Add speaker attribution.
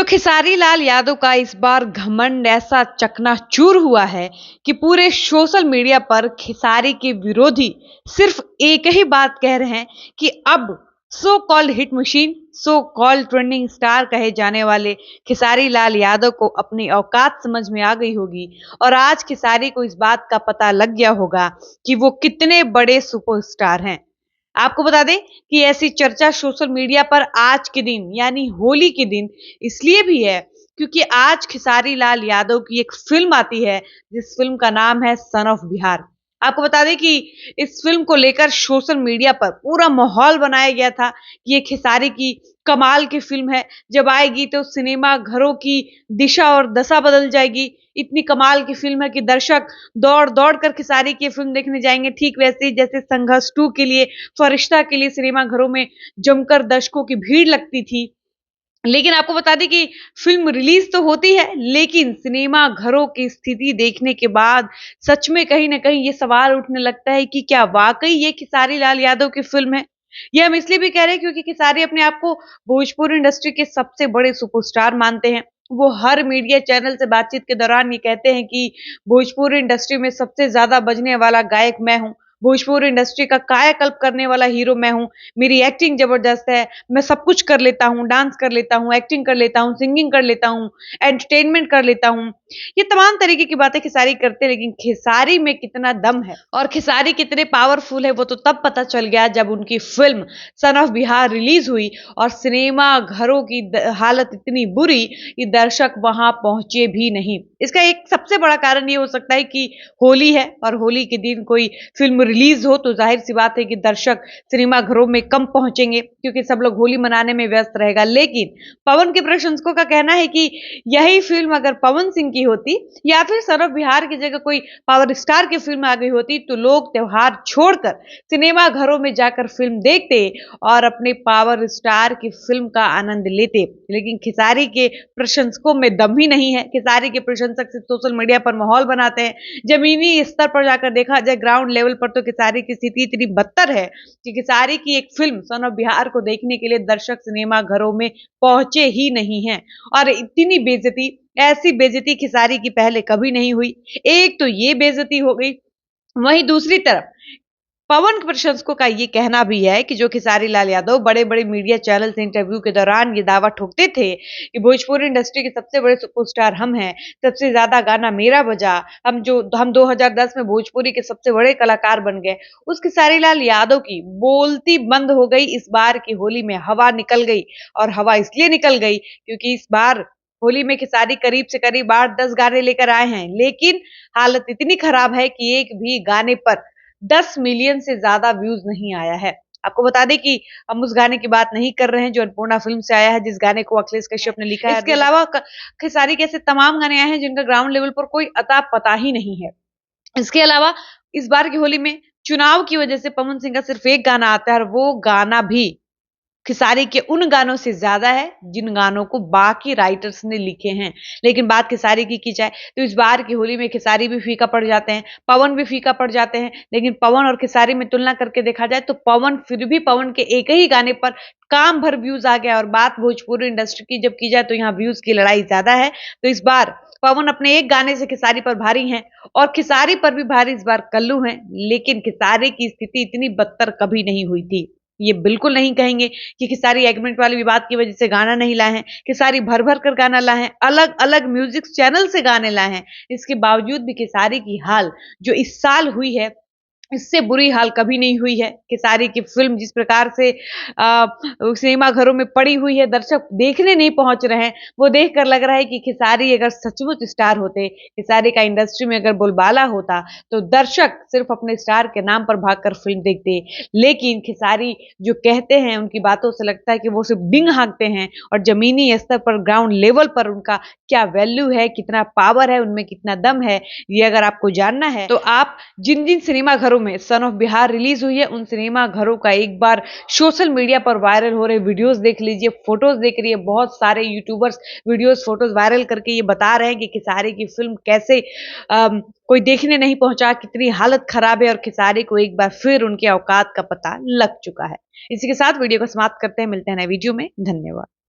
Speaker 1: खेसारी लाल यादव का इस बार घमंड ऐसा चकनाचूर हुआ है कि पूरे सोशल मीडिया पर खेसारी के विरोधी सिर्फ एक ही बात कह रहे हैं कि अब so called hit machine, so called trending star कहे जाने वाले खेसारी लाल यादव को अपनी औकात समझ में आ गई होगी और आज खेसारी को इस बात का पता लग गया होगा कि वो कितने बड़े सुपरस्टार हैं। आपको बता दें कि ऐसी चर्चा सोशल मीडिया पर आज के दिन यानी होली के दिन इसलिए भी है क्योंकि आज खेसारी लाल यादव की एक फिल्म आती है जिस फिल्म का नाम है सन ऑफ बिहार। आपको बता दें कि इस फिल्म को लेकर सोशल मीडिया पर पूरा माहौल बनाया गया था कि ये खेसारी की कमाल की फिल्म है, जब आएगी तो सिनेमा घरों की दिशा और दशा बदल जाएगी। इतनी कमाल की फिल्म है कि दर्शक दौड़ दौड़ कर खेसारी की फिल्म देखने जाएंगे, ठीक वैसे ही जैसे संघर्ष 2 के लिए, फरिश्ता के लिए सिनेमा घरों में जमकर दर्शकों की भीड़ लगती थी। लेकिन आपको बता दें कि फिल्म रिलीज तो होती है लेकिन सिनेमा घरों की स्थिति देखने के बाद सच में कहीं ना कहीं ये सवाल उठने लगता है कि क्या वाकई ये खेसारी लाल यादव की फिल्म है। ये हम इसलिए भी कह रहे हैं क्योंकि खेसारी अपने आप को भोजपुरी इंडस्ट्री के सबसे बड़े सुपरस्टार मानते हैं। वो हर मीडिया चैनल से बातचीत के दौरान ये कहते हैं कि भोजपुरी इंडस्ट्री में सबसे ज्यादा बजने वाला गायक मैं हूँ, भोजपुरी इंडस्ट्री का कायाकल्प करने वाला हीरो मैं हूँ, मेरी एक्टिंग जबरदस्त है, मैं सब कुछ कर लेता हूँ, डांस कर लेता हूँ, एक्टिंग कर लेता हूँ, सिंगिंग कर लेता हूँ, एंटरटेनमेंट कर लेता हूँ। ये तमाम तरीके की बातें खेसारी करते हैं, लेकिन खेसारी में कितना दम है और खेसारी कितने पावरफुल है वो तो तब पता चल गया जब उनकी film son of Bihar release हुई और सिनेमा घरों की हालत इतनी बुरी कि दर्शक वहां पहुंचे भी नहीं। इसका एक सबसे बड़ा कारण ये हो सकता है कि होली है और होली के दिन कोई फिल्म रिलीज हो तो जाहिर सी बात है कि दर्शक सिनेमा घरों में कम पहुंचेंगे क्योंकि सब लोग होली मनाने में व्यस्त रहेगा। लेकिन पवन के प्रशंसकों का कहना है कि यही फिल्म अगर पवन सिंह की होती या फिर सन ऑफ बिहार की जगह कोई पावर स्टार की फिल्म आ गई होती तो लोग त्योहार छोड़कर सिनेमा घरों में जाकर फिल्म देखते और अपने पावर स्टार की फिल्म का आनंद लेते। लेकिन खेसारी के प्रशंसकों में दम ही नहीं है। खेसारी के प्रशंसक सिर्फ सोशल मीडिया पर माहौल बनाते हैं, जमीनी स्तर पर जाकर देखा जाए ग्राउंड लेवल पर तो खेसारी की स्थिति इतनी बदतर है कि खेसारी की एक फिल्म सन ऑफ बिहार को देखने के लिए दर्शक सिनेमा घरों में पहुंचे ही नहीं हैं। और इतनी बेइज्जती, ऐसी बेइज्जती खेसारी की पहले कभी नहीं हुई। एक तो ये बेइज्जती हो गई, वहीं दूसरी तरफ पवन के प्रशंसकों का ये कहना भी है कि जो खेसारी लाल यादव बड़े बड़े मीडिया चैनल से इंटरव्यू के दौरान ये दावा ठोकते थे कि भोजपुरी इंडस्ट्री के सबसे बड़े सुपरस्टार हम हैं, सबसे ज्यादा गाना मेरा बजा, हम 2010 में भोजपुरी के सबसे बड़े कलाकार बन गए, उस खेसारी लाल यादव की बोलती बंद हो गई। इस बार की होली में हवा निकल गई और हवा इसलिए निकल गई क्योंकि इस बार होली में खेसारी करीब से करीब 8-10 गाने लेकर आए हैं, लेकिन हालत इतनी खराब है कि एक भी गाने पर 10 मिलियन से ज्यादा व्यूज नहीं आया है। आपको बता दें कि हम उस गाने की बात नहीं कर रहे हैं जो अन्नपूर्णा फिल्म से आया है, जिस गाने को अखिलेश कश्यप ने लिखा है। इसके अलावा खेसारी के ऐसे तमाम गाने आए हैं जिनका ग्राउंड लेवल पर कोई अता पता ही नहीं है। इसके अलावा इस बार की होली में चुनाव की वजह से पवन सिंह का सिर्फ एक गाना आता है और वो गाना भी खेसारी के उन गानों से ज्यादा है जिन गानों को बाकी राइटर्स ने लिखे हैं। लेकिन बात खेसारी की जाए तो इस बार की होली में खेसारी भी फीका पड़ जाते हैं, पवन भी फीका पड़ जाते हैं। लेकिन पवन और खेसारी में तुलना करके देखा जाए तो फिर भी पवन के एक ही गाने पर काम भर व्यूज आ गया। और बात भोजपुरी इंडस्ट्री की जब की जाए तो यहाँ व्यूज की लड़ाई ज्यादा है। तो इस बार पवन अपने एक गाने से खेसारी पर भारी हैं और खेसारी पर भी भारी इस बार कल्लू हैं। लेकिन खेसारी की स्थिति इतनी बदतर कभी नहीं हुई थी। ये बिल्कुल नहीं कहेंगे कि खेसारी एग्रीमेंट वाले विवाद की वजह से गाना नहीं लाए हैं। खेसारी भर भर कर गाना लाए हैं, अलग अलग म्यूजिक चैनल से गाने लाए हैं। इसके बावजूद भी खेसारी की हाल जो इस साल हुई है इससे बुरी हाल कभी नहीं हुई है। खेसारी की फिल्म जिस प्रकार से सिनेमा घरों में पड़ी हुई है, दर्शक देखने नहीं पहुंच रहे हैं, वो देखकर लग रहा है कि खेसारी अगर सचमुच स्टार होते, खेसारी का इंडस्ट्री में अगर बोलबाला होता तो दर्शक सिर्फ अपने स्टार के नाम पर भागकर फिल्म देखते। लेकिन खेसारी जो कहते हैं उनकी बातों से लगता है कि वो सिर्फ डिंग हाँकते हैं और जमीनी स्तर पर ग्राउंड लेवल पर उनका क्या वैल्यू है, कितना पावर है, उनमें कितना दम है, ये अगर आपको जानना है तो आप जिन जिन सिनेमा घरों में सन ऑफ बिहार रिलीज हुई है उन सिनेमा घरों का एक बार सोशल मीडिया पर वायरल हो रहे वीडियोस देख लीजिए, फोटोज देख रही है। बहुत सारे यूट्यूबर्स वीडियोस फोटोज वायरल करके ये बता रहे हैं कि खेसारी की फिल्म कैसे कोई देखने नहीं पहुंचा, कितनी हालत खराब है और खेसारी को एक बार फिर उनकी औकात का पता लग चुका है। इसी के साथ वीडियो को समाप्त करते हैं, मिलते हैं नए वीडियो में। धन्यवाद।